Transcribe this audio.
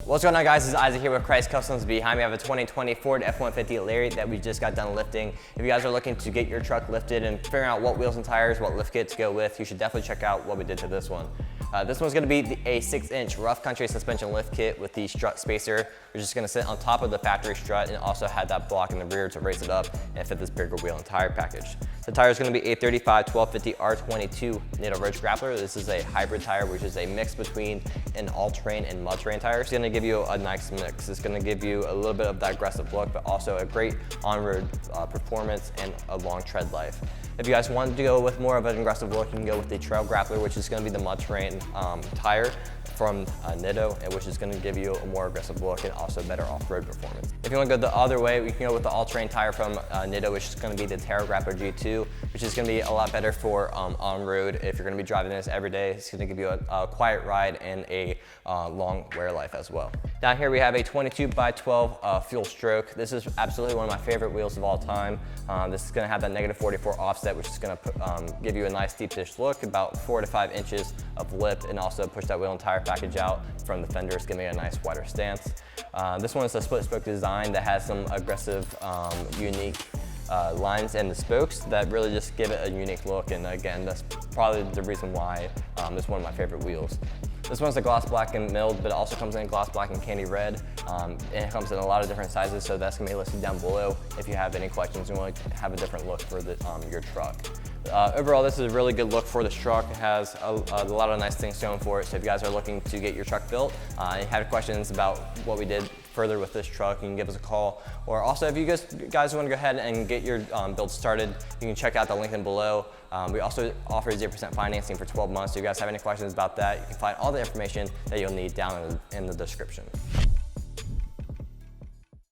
What's going on, guys? This is Isaac here with Krietz Customs. Behind me I have a 2020 Ford F-150 LARIAT that we just got done lifting. If you guys are looking to get your truck lifted and figuring out what wheels and tires, what lift kit to go with, you should definitely check out what we did to this one. This one's going to be a 6-inch rough country suspension lift kit with the strut spacer, which is going to sit on top of the factory strut and also had that block in the rear to raise it up and fit this bigger wheel and tire package. The tire is going to be a 35 1250 R22 Nitto Roach Grappler. This is a hybrid tire, which is a mix between an all-terrain and mud-terrain tire. It's going to give you a nice mix. It's going to give you a little bit of that aggressive look, but also a great on-road performance and a long tread life. If you guys want to go with more of an aggressive look, you can go with the Trail Grappler, which is going to be the mud-terrain tire from Nitto, which is going to give you a more aggressive look and also better off-road performance. If you want to go the other way, we can go with the all-terrain tire from Nitto, which is going to be the Grappler G2, which is going to be a lot better for on-road. If you're going to be driving this every day, it's going to give you a quiet ride and a long wear life as well. Down here we have a 22 by 12 fuel stroke. This is absolutely one of my favorite wheels of all time. This is going to have that -44 offset, which is going to give you a nice deep dish look, about 4 to 5 inches of lip, and also push that wheel and tire package out from the fenders, giving it a nice wider stance. This one is a split spoke design that has some aggressive, unique lines in the spokes that really just give it a unique look, and again, that's probably the reason why this is one of my favorite wheels. This one's a gloss black and milled, but it also comes in gloss black and candy red. And it comes in a lot of different sizes, so that's gonna be listed down below if you have any questions and want to have a different look for your truck. Overall, this is a really good look for this truck. It has a lot of nice things going for it, so if you guys are looking to get your truck built and have questions about what we did further with this truck, you can give us a call. Or also, if you guys want to go ahead and get your build started, you can check out the link in below. We also offer 0% financing for 12 months, so if you guys have any questions about that, you can find all the information that you'll need down in the description.